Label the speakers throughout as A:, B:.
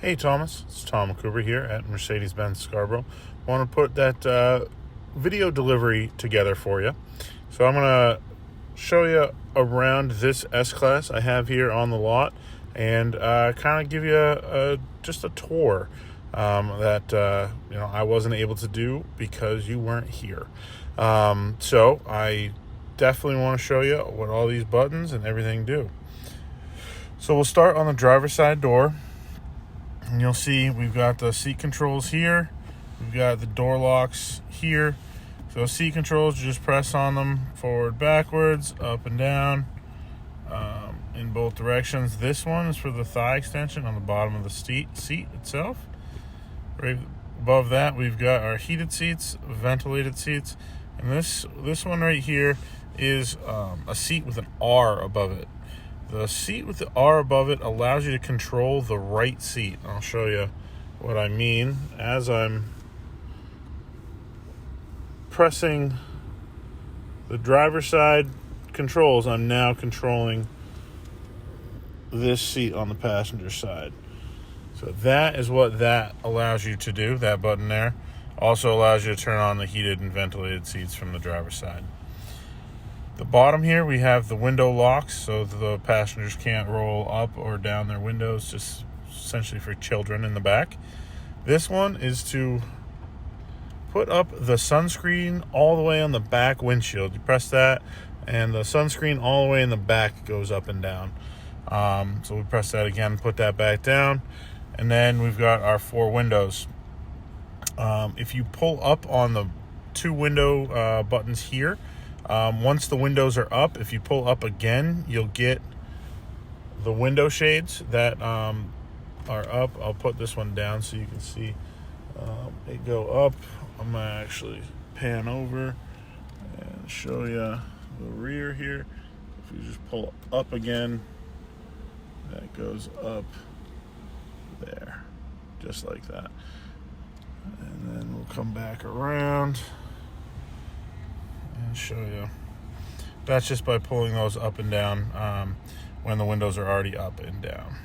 A: Hey Thomas, it's Tom Cooper here at Mercedes-Benz Scarborough. Want to put that video delivery together for you. So I'm going to show you around this S-Class I have here on the lot and kind of give you just a tour that I wasn't able to do because you weren't here. So I definitely want to show you what all these buttons and everything do. So we'll start on the driver's side door. And you'll see we've got the seat controls here. We've got the door locks here. So seat controls, you just press on them forward, backwards, up and down, in both directions. This one is for the thigh extension on the bottom of the seat itself. Right above that, we've got our heated seats, ventilated seats. And this one right here is a seat with an R above it. The seat with the R above it allows you to control the right seat. I'll show you what I mean. As I'm pressing the driver's side controls, I'm now controlling this seat on the passenger side. So that is what that allows you to do, that button there. Also allows you to turn on the heated and ventilated seats from the driver's side. The bottom here, we have the window locks, so the passengers can't roll up or down their windows, just essentially for children in the back. This one is to put up the sunscreen all the way on the back windshield. You press that, and the sunscreen all the way in the back goes up and down. So we press that again, put that back down, and then we've got our 4 windows. If you pull up on the 2 window buttons here, once the windows are up, if you pull up again, you'll get the window shades that are up. I'll put this one down so you can see it go up. I'm going to actually pan over and show you the rear here. If you just pull up again, that goes up there, just like that. And then we'll come back around and show you. That's just by pulling those up and down when the windows are already up and down.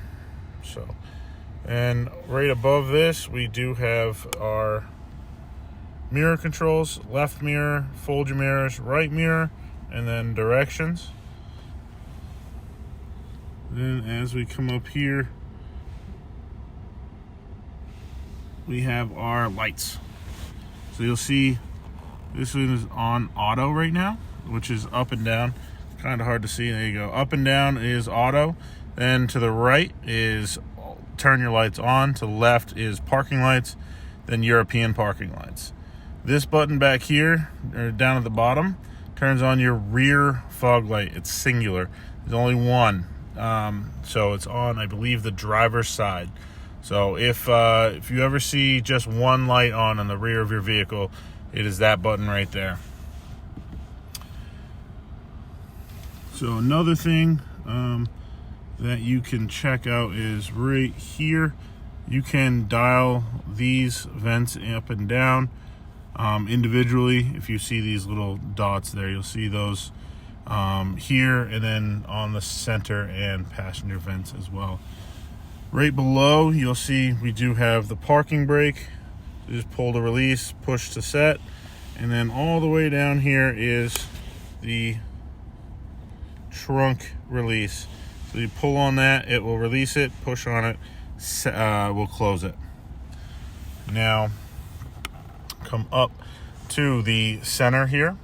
A: So, and right above this, we do have our mirror controls: left mirror, fold your mirrors, right mirror, and then directions. Then as we come up here, we have our lights. So you'll see this one is on auto right now, which is up and down. Kind of hard to see. There you go. Up and down is auto. Then to the right is turn your lights on. To the left is parking lights. Then European parking lights. This button back here, or down at the bottom, turns on your rear fog light. It's singular. There's only one. So it's on, I believe, the driver's side. So if you ever see just one light on the rear of your vehicle, it is that button right there. So another thing that you can check out is right here. You can dial these vents up and down individually. If you see these little dots there, you'll see those here, and then on the center and passenger vents as well. Right below, you'll see we do have the parking brake. You just pull to release, push to set, and then all the way down here is the trunk release. So you pull on that, it will release it, push on it, we'll close it. Now, come up to the center here.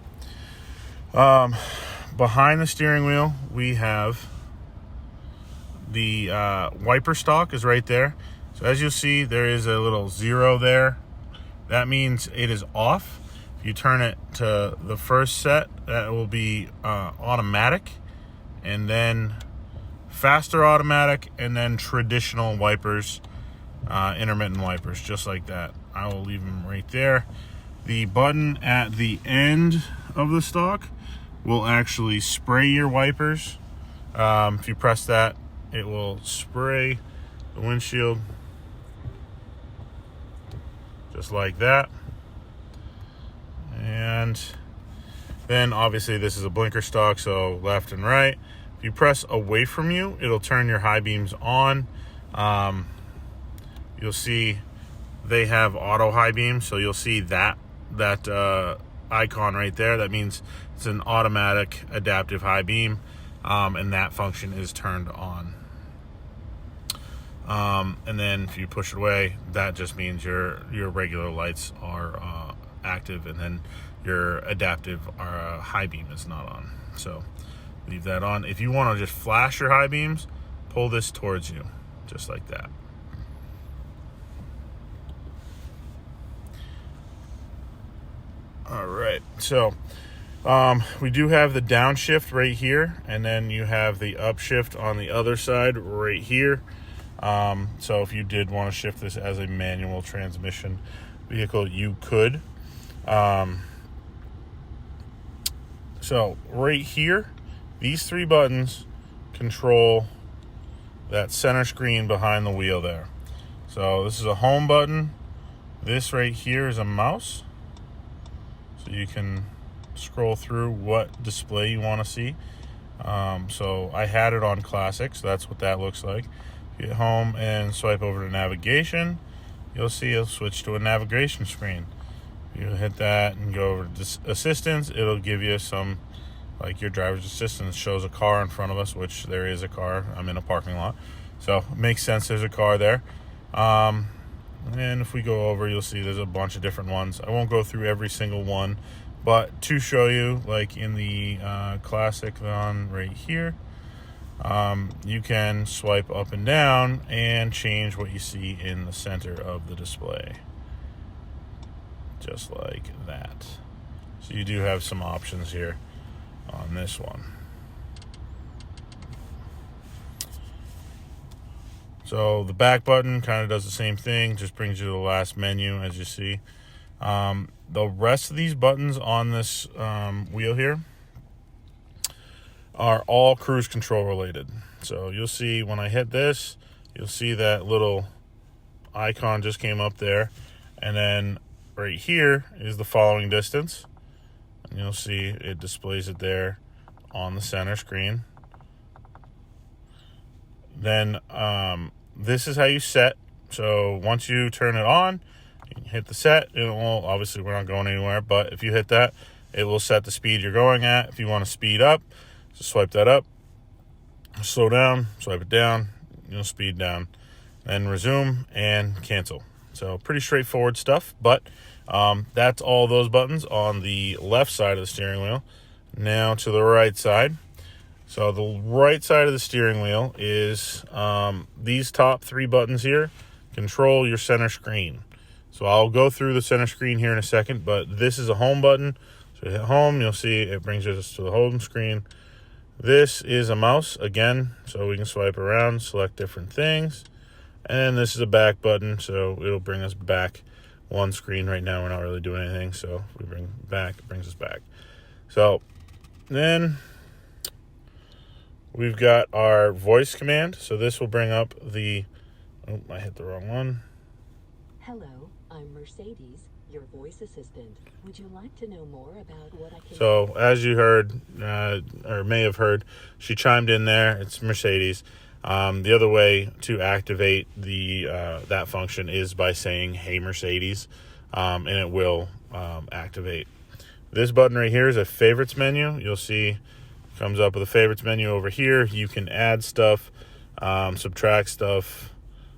A: Behind the steering wheel, we have the wiper stalk is right there. So as you'll see, there is a little 0 there. That means it is off. If you turn it to the first set, that will be automatic, and then faster automatic, and then traditional wipers, intermittent wipers, just like that. I will leave them right there. The button at the end of the stalk will actually spray your wipers. If you press that, it will spray the windshield just like that. And then obviously this is a blinker stalk, so left and right. If you press away from you, it'll turn your high beams on. you'll see they have auto high beam. So you'll see that icon right there. That means it's an automatic adaptive high beam, and that function is turned on. And then if you push it away, that just means your regular lights are active, and then your adaptive high beam is not on. So leave that on. If you want to just flash your high beams, pull this towards you, just like that. All right, so we do have the downshift right here, and then you have the upshift on the other side right here. So if you did want to shift this as a manual transmission vehicle, you could. So right here, these three buttons control that center screen behind the wheel there. So this is a home button. This right here is a mouse. So you can scroll through what display you want to see. So I had it on classic, so that's what that looks like. If you hit home and swipe over to navigation, you'll see it'll switch to a navigation screen. You hit that and go over to assistance. It'll give you some, like your driver's assistance shows a car in front of us, which there is a car. I'm in a parking lot, so it makes sense there's a car there. And if we go over, you'll see there's a bunch of different ones. I won't go through every single one, but to show you, like in the classic one right here, you can swipe up and down and change what you see in the center of the display. Just like that. So you do have some options here on this one. So the back button kind of does the same thing, just brings you to the last menu, as you see. The rest of these buttons on this wheel here are all cruise control related. So you'll see when I hit this, you'll see that little icon just came up there. And then right here is the following distance. And you'll see it displays it there on the center screen. Then this is how you set. So once you turn it on, you hit the set. It will, obviously we're not going anywhere, but if you hit that, it will set the speed you're going at. If you want to speed up, just swipe that up, slow down, swipe it down, speed down, then resume and cancel. So pretty straightforward stuff, but that's all those buttons on the left side of the steering wheel. Now to the right side. So the right side of the steering wheel is these top three buttons here control your center screen. So I'll go through the center screen here in a second, but this is a home button. So you hit home, you'll see it brings us to the home screen. This is a mouse, again, so we can swipe around, select different things. And this is a back button, so it'll bring us back one screen. Right now we're not really doing anything, so if we bring back, it brings us back. So then we've got our voice command. So this will bring up the, oh, I hit the wrong one.
B: Hello, I'm Mercedes, your voice assistant. Would you like to know more about what I can...
A: So as you heard, or may have heard, she chimed in there. It's Mercedes. The other way to activate the that function is by saying, "Hey Mercedes," and it will activate. This button right here is a favorites menu. You'll see comes up with a favorites menu over here. You can add stuff, subtract stuff,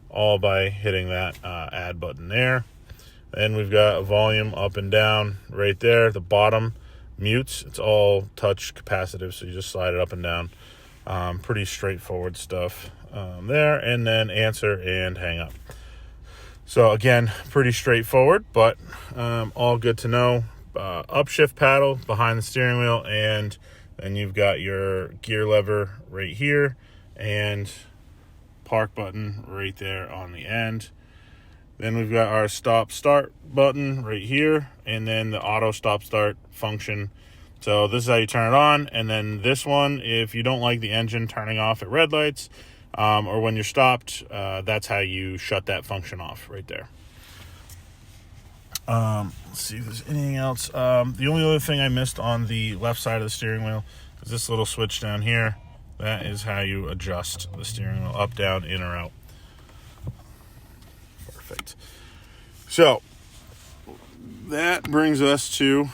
A: all by hitting that add button there. Then we've got a volume up and down right there. The bottom mutes. It's all touch capacitive, so you just slide it up and down. Pretty straightforward stuff there. And then answer and hang up. So again, pretty straightforward, but all good to know. Upshift paddle behind the steering wheel, and then you've got your gear lever right here and park button right there on the end. Then we've got our stop start button right here, and then the auto stop start function. So this is how you turn it on. And then this one, if you don't like the engine turning off at red lights or when you're stopped, that's how you shut that function off right there. Let's see if there's anything else. The only other thing I missed on the left side of the steering wheel is this little switch down here. That is how you adjust the steering wheel up, down, in, or out. So that brings us to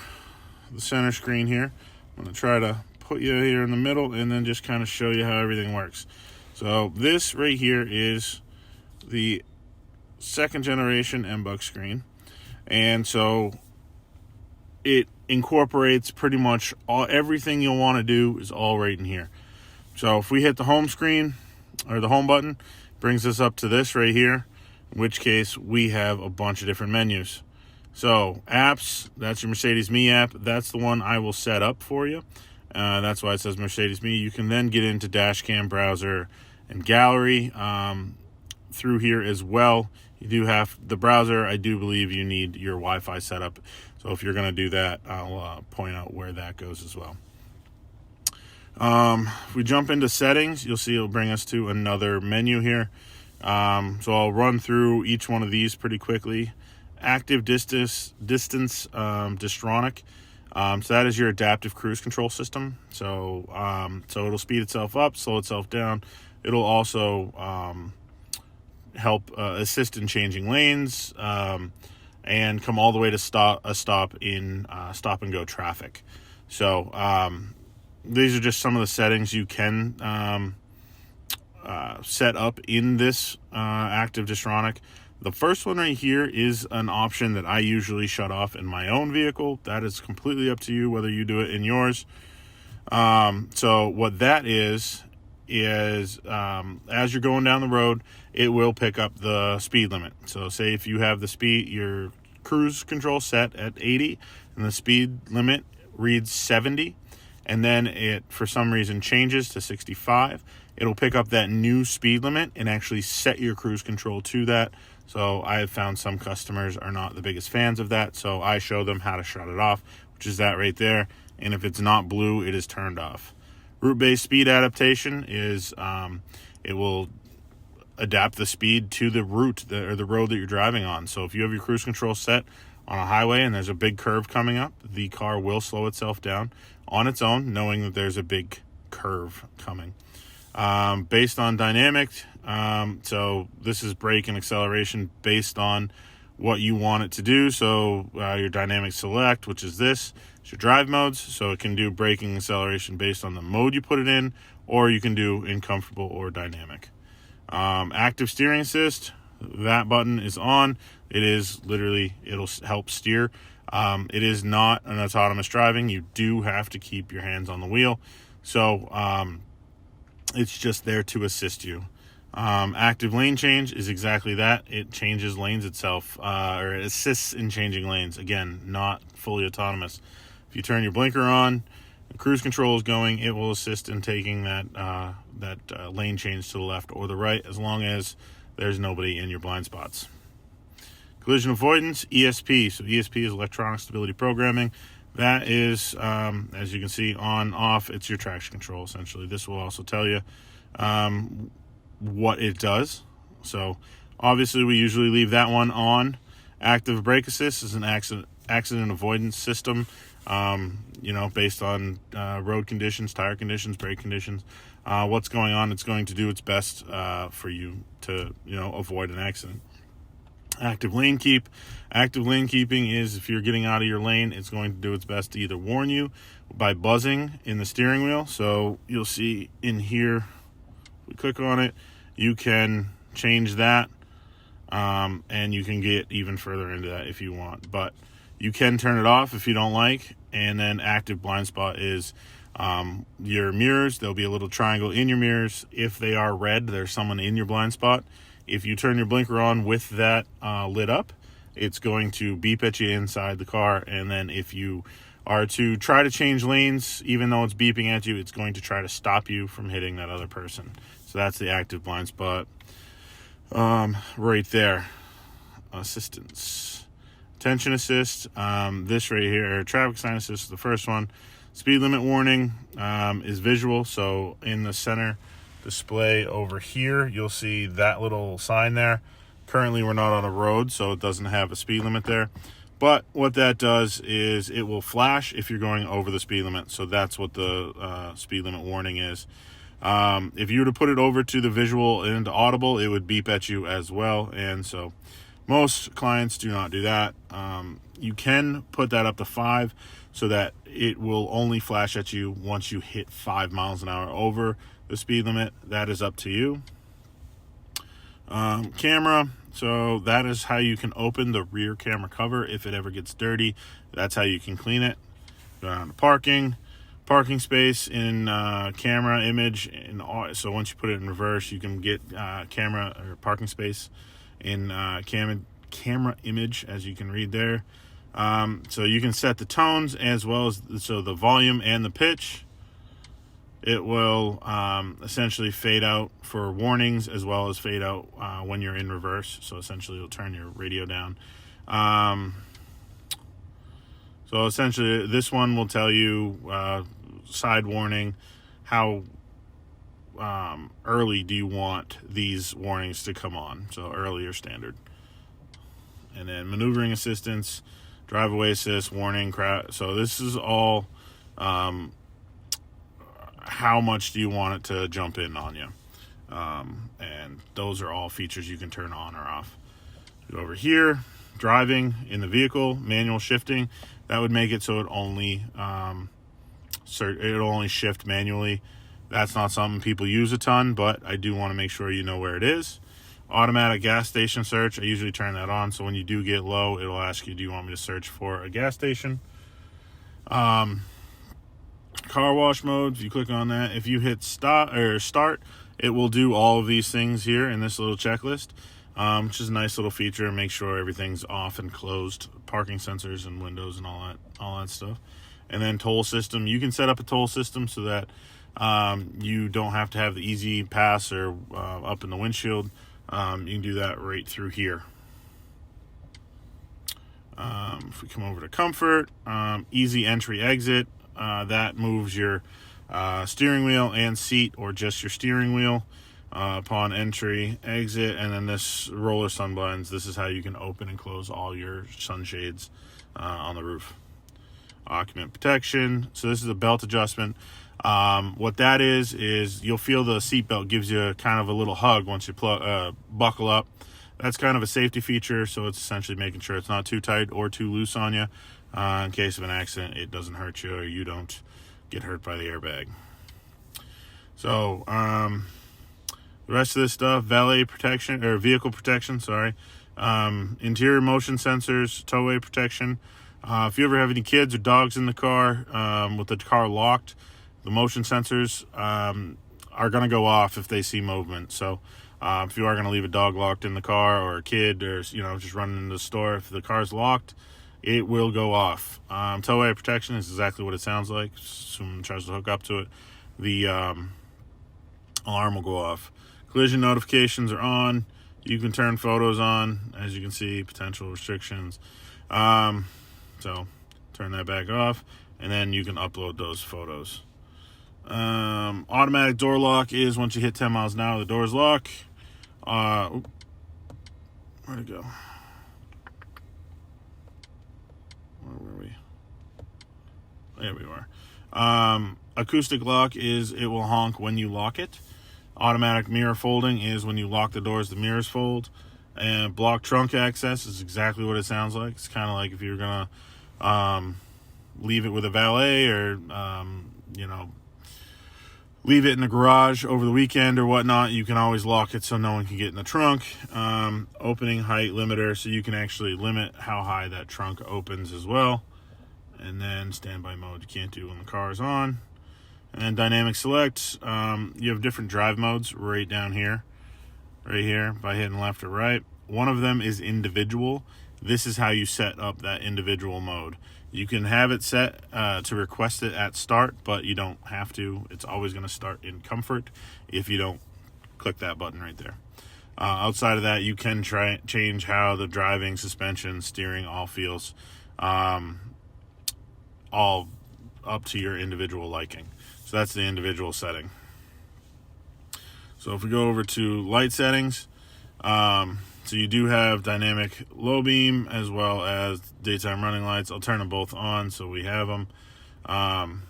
A: the center screen here. I'm going to try to put you here in the middle and then just kind of show you how everything works. So this right here is the second generation MBUX screen. And so it incorporates pretty much everything you'll want to do is all right in here. So if we hit the home screen or the home button, brings us up to this right here, in which case we have a bunch of different menus. So apps, that's your Mercedes Me app. That's the one I will set up for you. That's why it says Mercedes Me. You can then get into dashcam, browser, and gallery through here as well. You do have the browser. I do believe you need your Wi-Fi setup. So if you're going to do that, I'll point out where that goes as well. If we jump into settings, you'll see it'll bring us to another menu here. So I'll run through each one of these pretty quickly. Active distance distronic. So that is your adaptive cruise control system. So it'll speed itself up, slow itself down. It'll also help assist in changing lanes and come all the way to stop in stop and go traffic. So these are just some of the settings you can set up in this active distronic. The first one right here is an option that I usually shut off in my own vehicle. That is completely up to you whether you do it in yours. So what that is as you're going down the road, it will pick up the speed limit. So say if you have your cruise control set at 80 and the speed limit reads 70, and then it for some reason changes to 65, it'll pick up that new speed limit and actually set your cruise control to that. So I have found some customers are not the biggest fans of that, so I show them how to shut it off, which is that right there. And if it's not blue, it is turned off. Route-based speed adaptation is it will adapt the speed to the route or the road that you're driving on. So if you have your cruise control set on a highway and there's a big curve coming up, the car will slow itself down on its own, knowing that there's a big curve coming. Based on dynamic, so this is brake and acceleration based on what you want it to do. So your dynamic select, which is this, is your drive modes. So it can do braking and acceleration based on the mode you put it in, or you can do in comfortable or dynamic. Active steering assist, that button is on. It is literally, it'll help steer. It is not an autonomous driving. You do have to keep your hands on the wheel. So it's just there to assist you. Active lane change is exactly that. It changes lanes itself, or it assists in changing lanes. Again, not fully autonomous. If you turn your blinker on, cruise control is going, it will assist in taking that lane change to the left or the right, as long as there's nobody in your blind spots. Collision avoidance, ESP. So ESP is electronic stability programming. That is, as you can see, on, off. It's your traction control, essentially. This will also tell you what it does. So obviously we usually leave that one on. Active brake assist is an accident avoidance system, based on road conditions, tire conditions, brake conditions. What's going on, it's going to do its best for you to, avoid an accident. Active lane keep. Active lane keeping is if you're getting out of your lane, it's going to do its best to either warn you by buzzing in the steering wheel. So you'll see in here, if we click on it, you can change that, and you can get even further into that if you want. But you can turn it off if you don't like. And then active blind spot is your mirrors. There'll be a little triangle in your mirrors. If they are red, there's someone in your blind spot. If you turn your blinker on with that lit up, it's going to beep at you inside the car. And then if you are to try to change lanes, even though it's beeping at you, it's going to try to stop you from hitting that other person. So that's the active blind spot right there. Assistance. Attention assist. This right here, traffic sign assist is the first one. Speed limit warning is visual. So in the center display over here, you'll see that little sign there. Currently we're not on a road, so it doesn't have a speed limit there, but what that does is it will flash if you're going over the speed limit. So that's what the speed limit warning is. If you were to put it over to the visual and audible, it would beep at you as well. And so Most clients do not do that. You can put that up to 5 so that it will only flash at you once you hit 5 miles an hour over the speed limit. That is up to you. Camera, so that is how you can open the rear camera cover if it ever gets dirty. That's how you can clean it. Go down to parking space in camera image, so once you put it in reverse, you can get camera or parking space in camera image, as you can read there. So you can set the tones as well as the volume and the pitch. It will essentially fade out for warnings as well as fade out when you're in reverse. So essentially you'll turn your radio down. So essentially this one will tell you side warning, how early do you want these warnings to come on. So early or standard. And then maneuvering assistance, drive away assist, warning, so this is all how much do you want it to jump in on you. And those are all features you can turn on or off. Go over here, driving in the vehicle, manual shifting. That would make it so it only it'll only shift manually. That's not something people use a ton, but I do want to make sure you know where it is. Automatic gas station search, I usually turn that on, so when you do get low, it'll ask you, do you want me to search for a gas station? Car wash mode, if you click on that, if you hit start, it will do all of these things here in this little checklist, which is a nice little feature. Make sure everything's off and closed, parking sensors and windows and all that stuff. And then toll system, you can set up a toll system so that you don't have to have the easy pass or up in the windshield. You can do that right through here. If we come over to comfort, easy entry exit, that moves your steering wheel and seat, or just your steering wheel upon entry, exit. And then this roller sun blinds, this is how you can open and close all your sunshades on the roof. Occupant protection, so this is a belt adjustment. What that is you'll feel the seatbelt gives you kind of a little hug once you buckle up. That's kind of a safety feature, so it's essentially making sure it's not too tight or too loose on you. In case of an accident, it doesn't hurt you or you don't get hurt by the airbag. So the rest of this stuff, valet protection, or vehicle protection, sorry. Interior motion sensors, towaway protection. If you ever have any kids or dogs in the car with the car locked, the motion sensors are going to go off if they see movement. So if you are going to leave a dog locked in the car, or a kid, or just running into the store, if the car's locked, it will go off. Towaway protection is exactly what it sounds like. Someone tries to hook up to it, the alarm will go off. Collision notifications are on. You can turn photos on, as you can see, potential restrictions. So turn that back off, and then you can upload those photos. Automatic door lock is once you hit 10 miles an hour, the doors lock. Where'd it go? Where were we? There we were. Acoustic lock is it will honk when you lock it. Automatic mirror folding is when you lock the doors, the mirrors fold. And block trunk access is exactly what it sounds like. It's kind of like if you're gonna leave it with a valet, or leave it in the garage over the weekend or whatnot, you can always lock it so no one can get in the trunk. Opening height limiter, so you can actually limit how high that trunk opens as well. And then standby mode, you can't do when the car is on. And then dynamic select, you have different drive modes right down here, right here, by hitting left or right. One of them is individual. This is how you set up that individual mode. You can have it set to request it at start, but you don't have to. It's always going to start in comfort if you don't click that button right there. Outside of that, you can change how the driving, suspension, steering all feels, all up to your individual liking. So that's the individual setting. So if we go over to light settings, so you do have dynamic low beam as well as daytime running lights. I'll turn them both on so we have them. And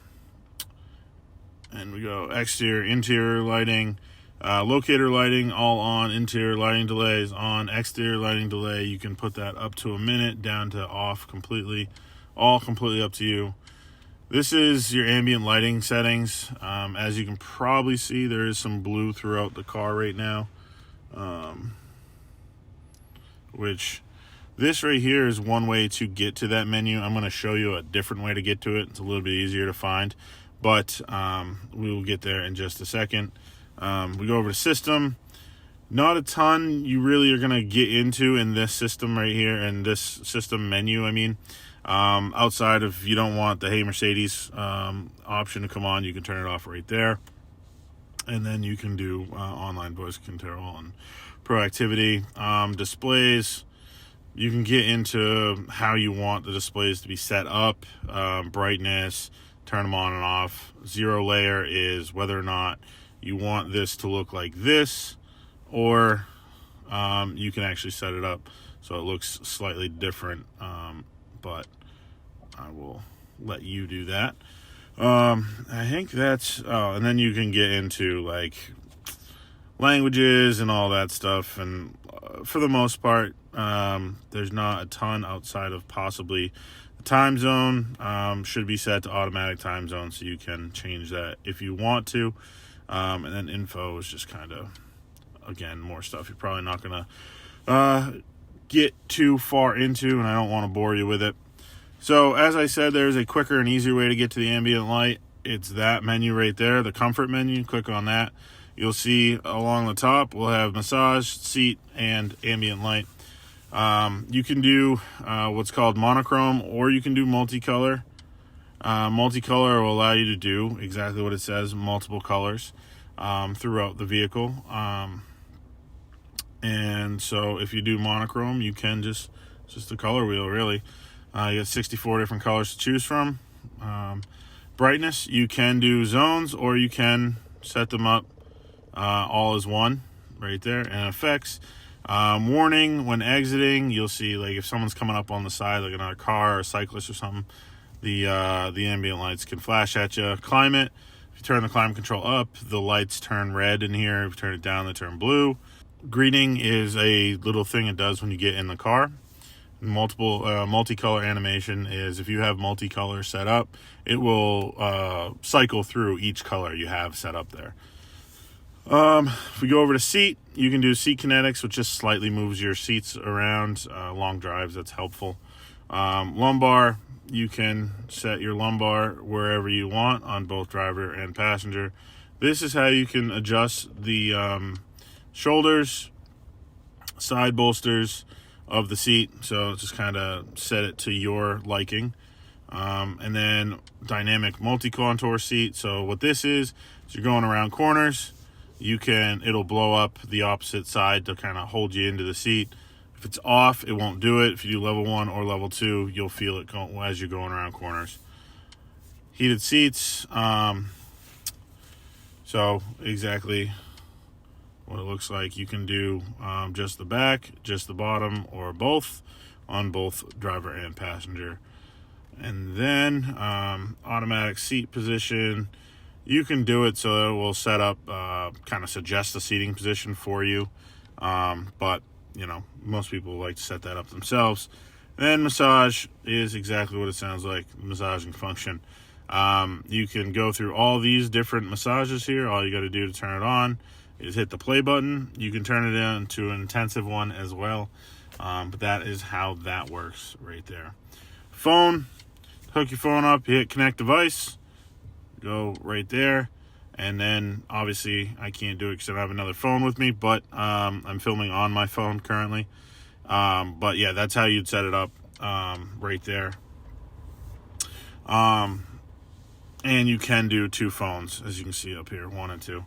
A: we go exterior, interior lighting. Locator lighting, all on. Interior lighting delay is on. Exterior lighting delay, you can put that up to a minute, down to off completely. All completely up to you. This is your ambient lighting settings. As you can probably see, there is some blue throughout the car right now. Which, this right here is one way to get to that menu. I'm going to show you a different way to get to it. It's a little bit easier to find. But we will get there in just a second. We go over to system. Not a ton you really are going to get into in this system right here, in this system menu, I mean. Outside of, you don't want the Hey Mercedes option to come on, you can turn it off right there. And then you can do online voice control and proactivity. Displays, you can get into how you want the displays to be set up. Brightness, turn them on and off. Zero layer is whether or not you want this to look like this, or you can actually set it up so it looks slightly different, but I will let you do that. I think that's, and then you can get into like languages and all that stuff, and for the most part, there's not a ton outside of possibly the time zone. Should be set to automatic time zone, so you can change that if you want to. And then info is just kind of, again, more stuff you're probably not gonna get too far into, and I don't want to bore you with it. So as I said, there's a quicker and easier way to get to the ambient light. It's that menu right there, the comfort menu. Click on that. You'll see along the top we'll have massage, seat, and ambient light. You can do what's called monochrome, or you can do multicolor. Multicolor will allow you to do exactly what it says, multiple colors throughout the vehicle. And so if you do monochrome, you can just the color wheel, really. You got 64 different colors to choose from. Brightness, you can do zones, or you can set them up all as one right there. And effects, warning when exiting, you'll see like if someone's coming up on the side, like another car or a cyclist or something, the ambient lights can flash at you. Climate, if you turn the climate control up, the lights turn red in here. If you turn it down, they turn blue. Greeting is a little thing it does when you get in the car. Multicolor animation is if you have multicolor set up, it will cycle through each color you have set up there. If we go over to seat, you can do seat kinetics, which just slightly moves your seats around. Long drives, that's helpful. Lumbar, you can set your lumbar wherever you want on both driver and passenger. This is how you can adjust the shoulders, side bolsters of the seat, so just kind of set it to your liking. And then dynamic multi-contour seat. So what this is you're going around corners, it'll blow up the opposite side to kind of hold you into the seat. If it's off, it won't do it. If you do level 1 or level 2, you'll feel it as you're going around corners. Heated seats, so exactly what it looks like. You can do just the back, just the bottom, or both on both driver and passenger. And then automatic seat position, you can do it so it will set up, kind of suggest the seating position for you. But, most people like to set that up themselves. And then massage is exactly what it sounds like, massaging function. You can go through all these different massages here. All you got to do to turn it on is hit the play button. You can turn it into an intensive one as well. But that is how that works right there. Phone, hook your phone up, hit connect device, go right there. And then obviously I can't do it because I don't have another phone with me, but I'm filming on my phone currently. But yeah, that's how you'd set it up right there. And you can do 2 phones, as you can see up here, 1 and 2.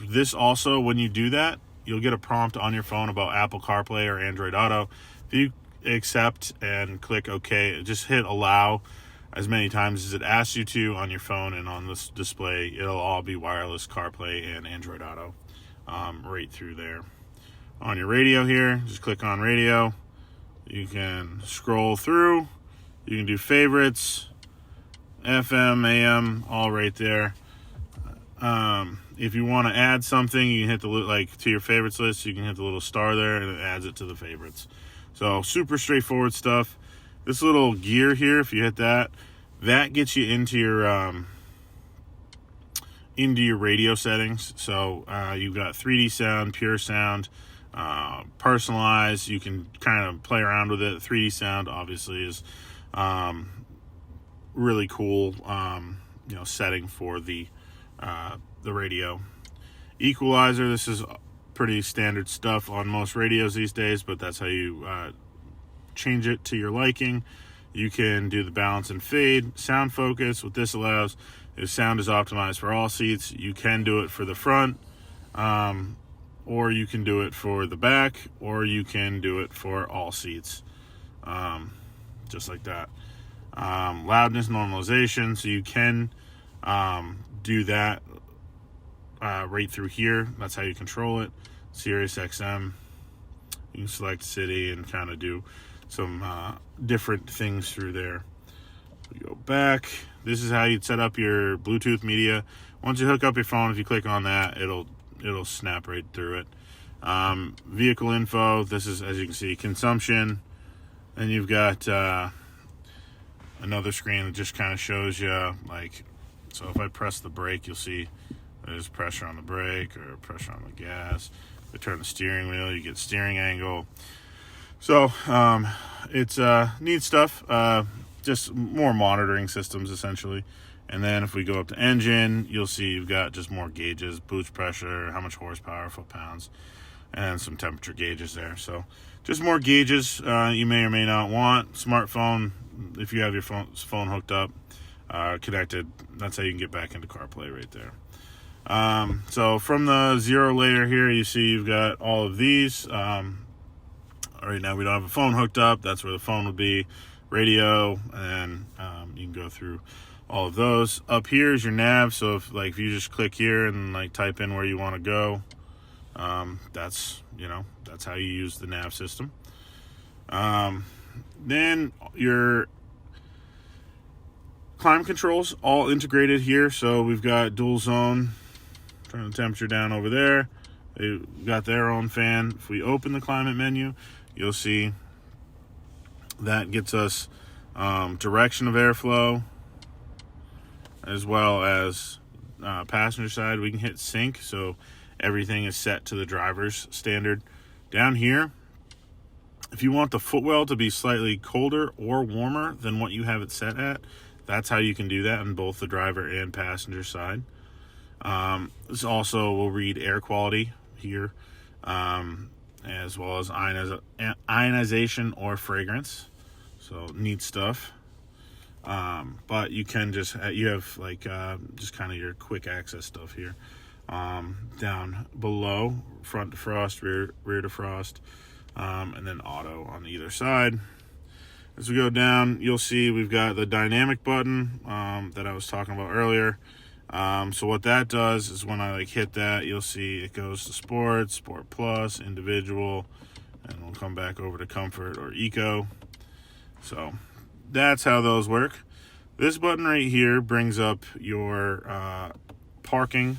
A: This also, when you do that, you'll get a prompt on your phone about Apple CarPlay or Android Auto. If you accept and click OK, just hit allow as many times as it asks you to on your phone, and on this display, it'll all be wireless CarPlay and Android Auto right through there. On your radio here, just click on radio. You can scroll through. You can do favorites, FM, AM, all right there. If you want to add something, you can hit the, like, to your favorites list, you can hit the little star there, and it adds it to the favorites. So super straightforward stuff. This little gear here, if you hit that, that gets you into your radio settings. So you've got 3D sound, pure sound, personalized. You can kind of play around with it. 3D sound obviously is really cool, setting for the radio. Equalizer, this is pretty standard stuff on most radios these days, but that's how you change it to your liking. You can do the balance and fade. Sound focus, what this allows is sound is optimized for all seats. You can do it for the front, or you can do it for the back, or you can do it for all seats, just like that. Loudness normalization, so you can do that right through here. That's how you control it. Sirius XM, you can select city and kind of do some different things through there. We go back. This is how you'd set up your Bluetooth media. Once you hook up your phone, if you click on that, it'll snap right through it. Vehicle info, this is, as you can see, consumption. And you've got another screen that just kind of shows you, like, so if I press the brake, you'll see there's pressure on the brake or pressure on the gas. If I turn the steering wheel, you get steering angle. So it's neat stuff. Just more monitoring systems, essentially. And then if we go up to engine, you'll see you've got just more gauges, boost pressure, how much horsepower, foot-pounds, and some temperature gauges there. So just more gauges you may or may not want. Smartphone, if you have your phone hooked up, connected, that's how you can get back into CarPlay right there. So from the 0 layer here, you see you've got all of these. Right now we don't have a phone hooked up. That's where the phone would be. Radio, and you can go through all of those. Up here is your nav. So if you just click here and like type in where you want to go, that's how you use the nav system. Then your climate controls all integrated here. So we've got dual zone. Turn the temperature down over there. They've got their own fan. If we open the climate menu, you'll see that gets us direction of airflow, as well as passenger side. We can hit sync, so everything is set to the driver's standard. Down here, if you want the footwell to be slightly colder or warmer than what you have it set at, that's how you can do that on both the driver and passenger side. This also will read air quality here, as well as ionization or fragrance. So neat stuff. But you can you have like just kind of your quick access stuff here. Down below, front defrost, rear defrost, and then auto on either side. As we go down, you'll see we've got the dynamic button that I was talking about earlier. So what that does is when I hit that, you'll see it goes to Sport, Sport Plus, Individual, and we'll come back over to Comfort or Eco. So that's how those work. This button right here brings up your parking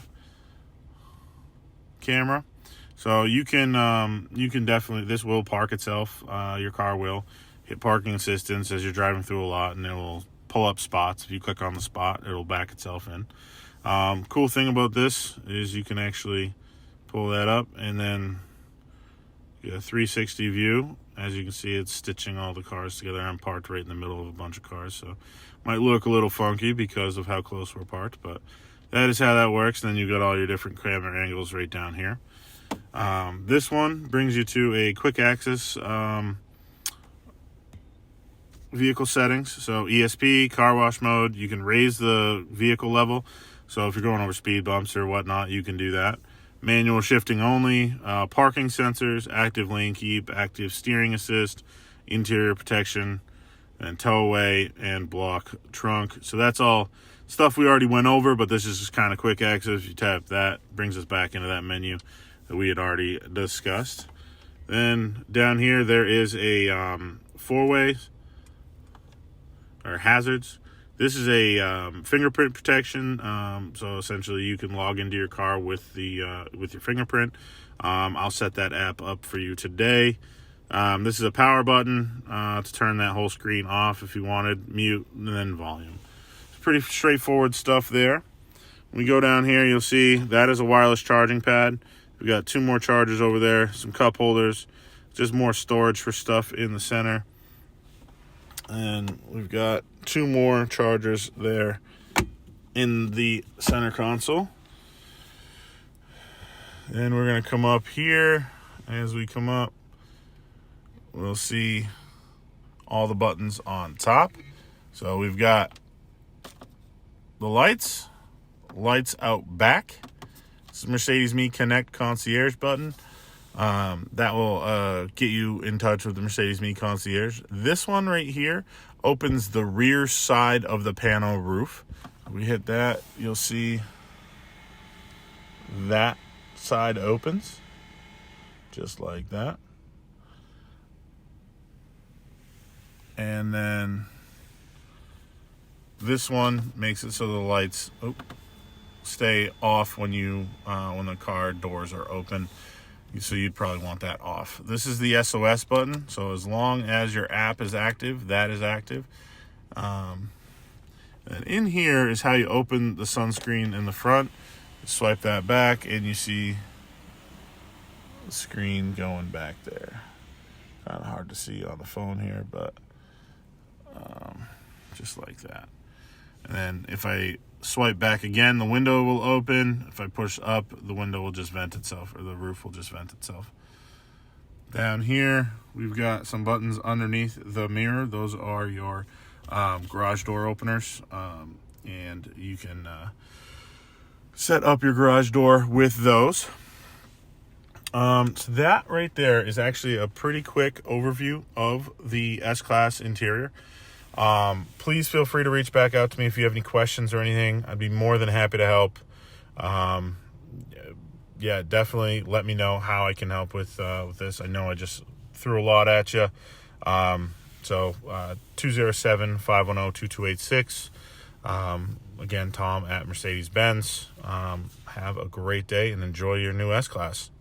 A: camera. So you can definitely, this will park itself. Your car will hit parking assistance as you're driving through a lot, and it will pull up spots. If you click on the spot, it'll back itself in. Cool thing about this is you can actually pull that up and then get a 360 view. As you can see, it's stitching all the cars together. I'm parked right in the middle of a bunch of cars, so might look a little funky because of how close we're parked, but that is how that works. And then you've got all your different camera angles right down here. This one brings you to a quick access vehicle settings. So ESP, car wash mode, you can raise the vehicle level. So if you're going over speed bumps or whatnot, you can do that. Manual shifting only, parking sensors, active lane keep, active steering assist, interior protection, and tow away and block trunk. So that's all stuff we already went over, but this is just kind of quick access. If you tap that, brings us back into that menu that we had already discussed. Then down here, there is a four-way or hazards. This is a fingerprint protection. So essentially, you can log into your car with with your fingerprint. I'll set that app up for you today. This is a power button to turn that whole screen off if you wanted, mute, and then volume. It's pretty straightforward stuff there. When we go down here, you'll see that is a wireless charging pad. We've got 2 more chargers over there, some cup holders, just more storage for stuff in the center. And we've got 2 more chargers there in the center console. And we're going to come up here. As we come up, we'll see all the buttons on top. So we've got the lights out back. This is Mercedes Me Connect Concierge button. That will get you in touch with the Mercedes Me Concierge. This one right here opens the rear side of the pano roof. We hit that, you'll see that side opens just like that. And then this one makes it so the lights stay off when the car doors are open. So you'd probably want that off. This is the SOS button. So as long as your app is active, that is active. And in here is how you open the sunscreen in the front. Swipe that back and you see the screen going back there. Kind of hard to see on the phone here, but just like that. And then if I swipe back again, the window will open. If I push up, the window will just vent itself, or the roof will just vent itself. Down here, we've got some buttons underneath the mirror. Those are your garage door openers, and you can set up your garage door with those. So that right there is actually a pretty quick overview of the S-Class interior. Please feel free to reach back out to me if you have any questions or anything. I'd be more than happy to help. Yeah, definitely let me know how I can help with this. I know I just threw a lot at you. So 207-510-2286. Again, Tom at Mercedes-Benz. Have a great day and enjoy your new S-Class.